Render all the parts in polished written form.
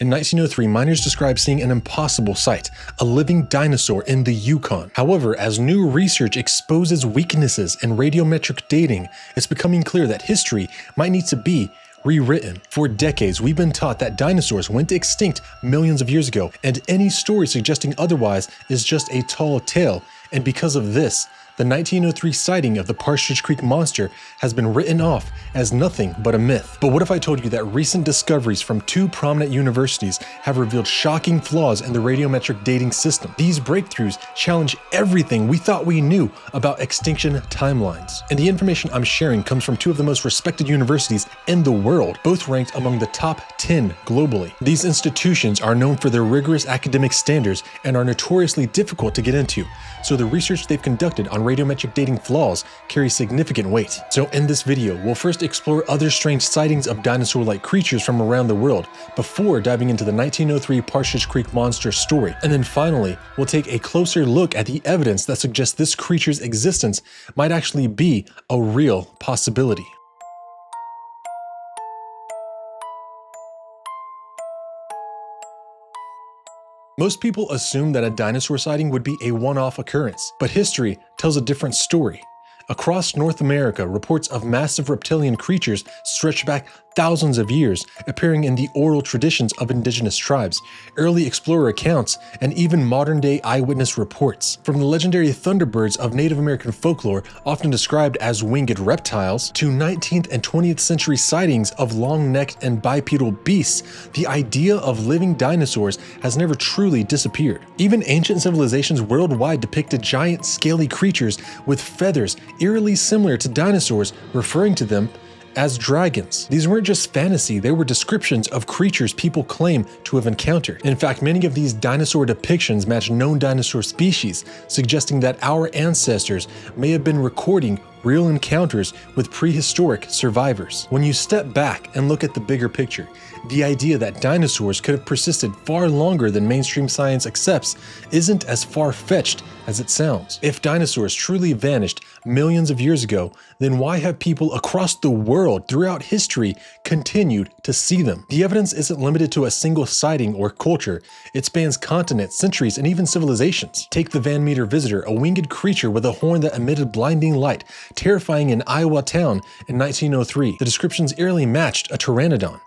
In 1903, miners described seeing an impossible sight, a living dinosaur in the Yukon. However, as new research exposes weaknesses in radiometric dating, it's becoming clear that history might need to be rewritten. For decades, we've been taught that dinosaurs went extinct millions of years ago, and any story suggesting otherwise is just a tall tale. And because of this, the 1903 sighting of the Partridge Creek Monster has been written off as nothing but a myth. But what if I told you that recent discoveries from two prominent universities have revealed shocking flaws in the radiometric dating system? These breakthroughs challenge everything we thought we knew about extinction timelines. And the information I'm sharing comes from two of the most respected universities in the world, both ranked among the top 10 globally. These institutions are known for their rigorous academic standards and are notoriously difficult to get into, so the research they've conducted on radiometric dating flaws carries significant weight. So in this video, we'll first explore other strange sightings of dinosaur-like creatures from around the world before diving into the 1903 Partridge Creek Monster story. And then finally, we'll take a closer look at the evidence that suggests this creature's existence might actually be a real possibility. Most people assume that a dinosaur sighting would be a one-off occurrence, but history tells a different story. Across North America, reports of massive reptilian creatures stretch back thousands of years, appearing in the oral traditions of indigenous tribes, early explorer accounts, and even modern-day eyewitness reports. From the legendary thunderbirds of Native American folklore, often described as winged reptiles, to 19th and 20th century sightings of long-necked and bipedal beasts, the idea of living dinosaurs has never truly disappeared. Even ancient civilizations worldwide depicted giant, scaly creatures with feathers eerily similar to dinosaurs, referring to them as dragons. These weren't just fantasy, they were descriptions of creatures people claim to have encountered. In fact, many of these dinosaur depictions match known dinosaur species, suggesting that our ancestors may have been recording real encounters with prehistoric survivors. When you step back and look at the bigger picture, the idea that dinosaurs could have persisted far longer than mainstream science accepts isn't as far-fetched as it sounds. If dinosaurs truly vanished millions of years ago, then why have people across the world throughout history continued to see them? The evidence isn't limited to a single sighting or culture. It spans continents, centuries, and even civilizations. Take the Van Meter visitor, a winged creature with a horn that emitted blinding light, terrifying an Iowa town in 1903. The descriptions eerily matched a pteranodon,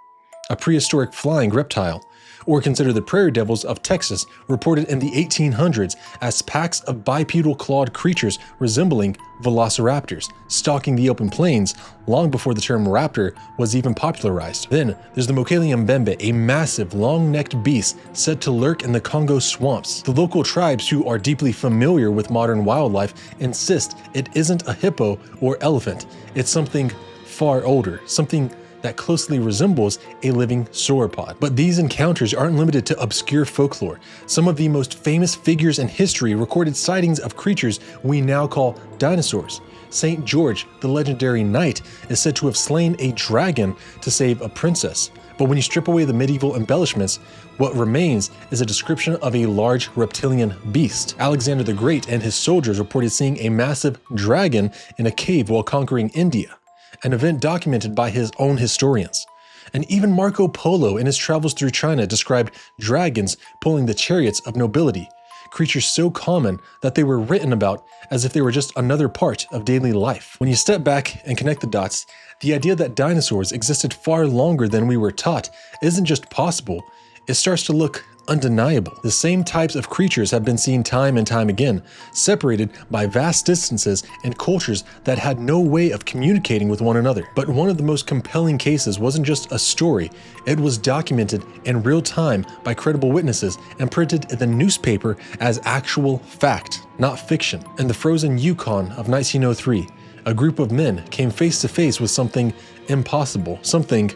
a prehistoric flying reptile. Or consider the prairie devils of Texas, reported in the 1800s as packs of bipedal clawed creatures resembling velociraptors, stalking the open plains long before the term raptor was even popularized. Then there's the Mokele Mbembe, a massive, long-necked beast said to lurk in the Congo swamps. The local tribes, who are deeply familiar with modern wildlife, insist it isn't a hippo or elephant. It's something far older, something that closely resembles a living sauropod. But these encounters aren't limited to obscure folklore. Some of the most famous figures in history recorded sightings of creatures we now call dinosaurs. St. George, the legendary knight, is said to have slain a dragon to save a princess. But when you strip away the medieval embellishments, what remains is a description of a large reptilian beast. Alexander the Great and his soldiers reported seeing a massive dragon in a cave while conquering India, an event documented by his own historians. And even Marco Polo in his travels through China described dragons pulling the chariots of nobility, creatures so common that they were written about as if they were just another part of daily life. When you step back and connect the dots, the idea that dinosaurs existed far longer than we were taught isn't just possible, it starts to look undeniable. The same types of creatures have been seen time and time again, separated by vast distances and cultures that had no way of communicating with one another. But one of the most compelling cases wasn't just a story, it was documented in real time by credible witnesses and printed in the newspaper as actual fact, not fiction. In the frozen Yukon of 1903, a group of men came face to face with something impossible, something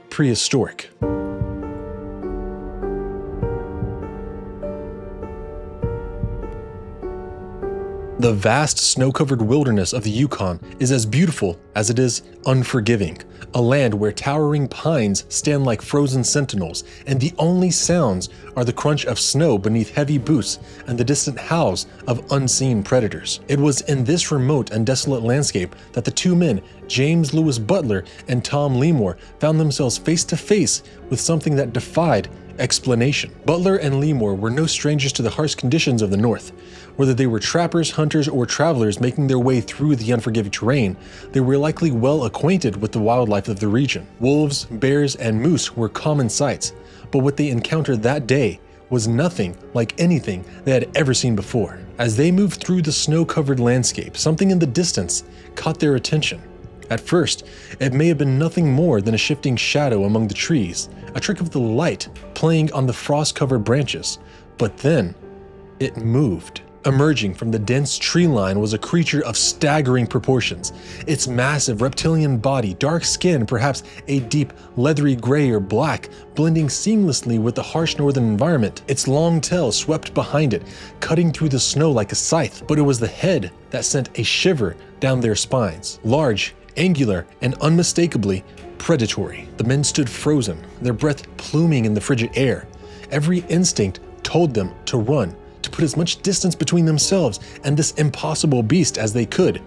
prehistoric. The vast snow-covered wilderness of the Yukon is as beautiful as it is unforgiving, a land where towering pines stand like frozen sentinels, and the only sounds are the crunch of snow beneath heavy boots and the distant howls of unseen predators. It was in this remote and desolate landscape that the two men, James Lewis Butler and Tom Lemore, found themselves face to face with something that defied explanation. Butler and Leemore were no strangers to the harsh conditions of the North. Whether they were trappers, hunters, or travelers making their way through the unforgiving terrain, they were likely well acquainted with the wildlife of the region. Wolves, bears, and moose were common sights, but what they encountered that day was nothing like anything they had ever seen before. As they moved through the snow-covered landscape, something in the distance caught their attention. At first, it may have been nothing more than a shifting shadow among the trees, a trick of the light playing on the frost-covered branches. But then, it moved. Emerging from the dense tree line was a creature of staggering proportions. Its massive reptilian body, dark skin, perhaps a deep leathery gray or black, blending seamlessly with the harsh northern environment. Its long tail swept behind it, cutting through the snow like a scythe, but it was the head that sent a shiver down their spines. Large, angular, and unmistakably predatory. The men stood frozen, their breath pluming in the frigid air. Every instinct told them to run, to put as much distance between themselves and this impossible beast as they could.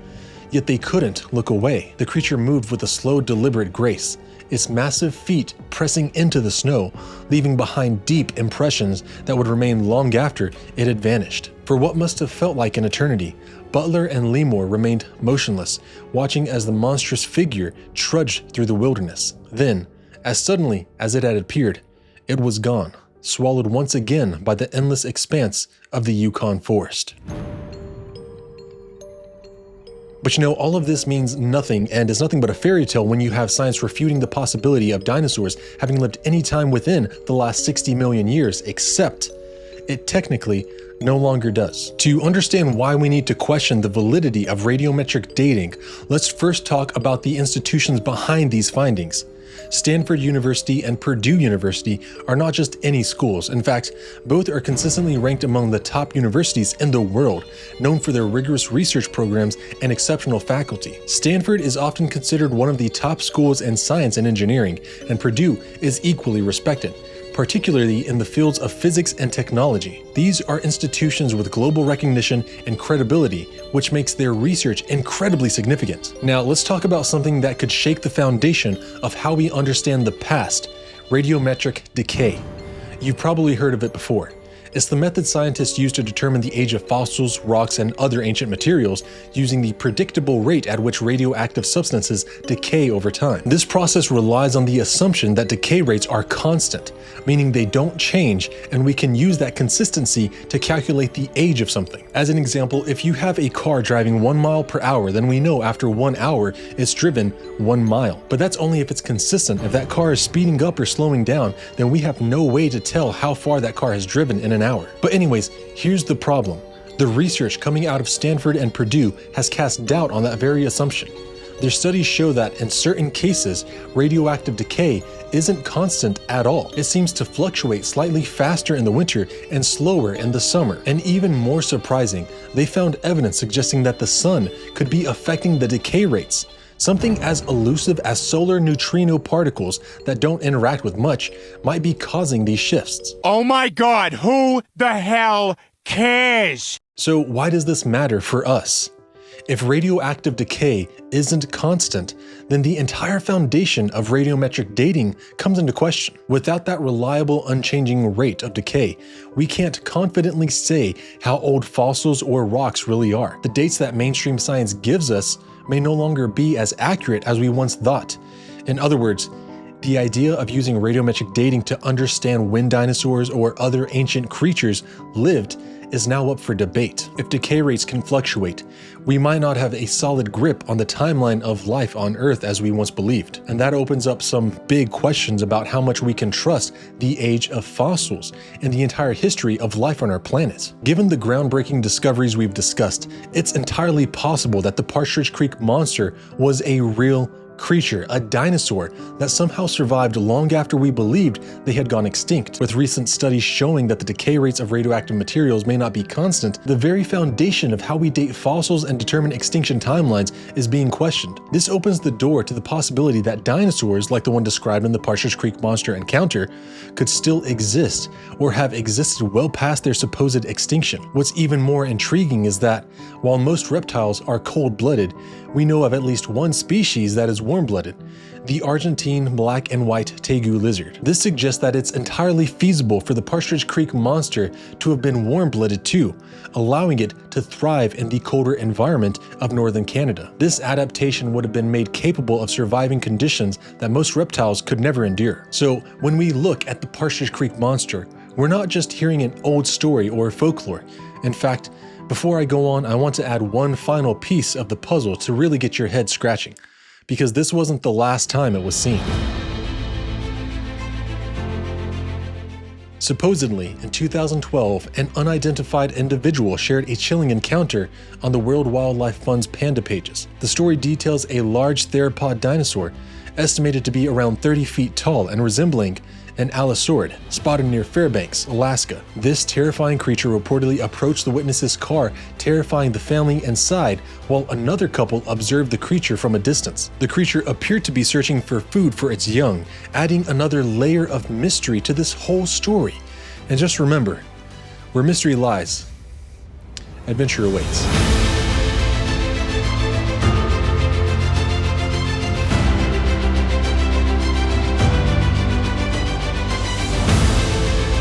Yet they couldn't look away. The creature moved with a slow, deliberate grace, its massive feet pressing into the snow, leaving behind deep impressions that would remain long after it had vanished. For what must have felt like an eternity, Butler and Leemore remained motionless, watching as the monstrous figure trudged through the wilderness. Then, as suddenly as it had appeared, it was gone, swallowed once again by the endless expanse of the Yukon forest. But you know, all of this means nothing and is nothing but a fairy tale when you have science refuting the possibility of dinosaurs having lived any time within the last 60 million years, except it technically no longer does. To understand why we need to question the validity of radiometric dating, let's first talk about the institutions behind these findings. Stanford University and Purdue University are not just any schools. In fact, both are consistently ranked among the top universities in the world, known for their rigorous research programs and exceptional faculty. Stanford is often considered one of the top schools in science and engineering, and Purdue is equally respected, particularly in the fields of physics and technology. These are institutions with global recognition and credibility, which makes their research incredibly significant. Now, let's talk about something that could shake the foundation of how we understand the past: radiometric decay. You've probably heard of it before. It's the method scientists use to determine the age of fossils, rocks, and other ancient materials using the predictable rate at which radioactive substances decay over time. This process relies on the assumption that decay rates are constant, meaning they don't change, and we can use that consistency to calculate the age of something. As an example, if you have a car driving 1 mile per hour, then we know after 1 hour it's driven 1 mile. But that's only if it's consistent. If that car is speeding up or slowing down, then we have no way to tell how far that car has driven in an hour. But anyways, here's the problem. The research coming out of Stanford and Purdue has cast doubt on that very assumption. Their studies show that in certain cases, radioactive decay isn't constant at all. It seems to fluctuate slightly faster in the winter and slower in the summer. And even more surprising, they found evidence suggesting that the sun could be affecting the decay rates. Something as elusive as solar neutrino particles that don't interact with much might be causing these shifts. Oh my God, who the hell cares? So why does this matter for us? If radioactive decay isn't constant, then the entire foundation of radiometric dating comes into question. Without that reliable, unchanging rate of decay, we can't confidently say how old fossils or rocks really are. The dates that mainstream science gives us may no longer be as accurate as we once thought. In other words, the idea of using radiometric dating to understand when dinosaurs or other ancient creatures lived is now up for debate. If decay rates can fluctuate, we might not have a solid grip on the timeline of life on Earth as we once believed. And that opens up some big questions about how much we can trust the age of fossils and the entire history of life on our planet. Given the groundbreaking discoveries we've discussed, it's entirely possible that the Partridge Creek Monster was a real creature, a dinosaur that somehow survived long after we believed they had gone extinct. With recent studies showing that the decay rates of radioactive materials may not be constant, the very foundation of how we date fossils and determine extinction timelines is being questioned. This opens the door to the possibility that dinosaurs, like the one described in the Partridge Creek Monster encounter, could still exist or have existed well past their supposed extinction. What's even more intriguing is that while most reptiles are cold-blooded, we know of at least one species that is warm-blooded, the Argentine black and white tegu lizard. This suggests that it's entirely feasible for the Partridge Creek Monster to have been warm-blooded too, allowing it to thrive in the colder environment of northern Canada. This adaptation would have been made capable of surviving conditions that most reptiles could never endure. So when we look at the Partridge Creek Monster, we're not just hearing an old story or folklore. In fact, before I go on, I want to add one final piece of the puzzle to really get your head scratching, because this wasn't the last time it was seen. Supposedly, in 2012, an unidentified individual shared a chilling encounter on the World Wildlife Fund's panda pages. The story details a large theropod dinosaur, estimated to be around 30 feet tall and resembling an allosauride, spotted near Fairbanks, Alaska. This terrifying creature reportedly approached the witness's car, terrifying the family inside, while another couple observed the creature from a distance. The creature appeared to be searching for food for its young, adding another layer of mystery to this whole story. And just remember, where mystery lies, adventure awaits.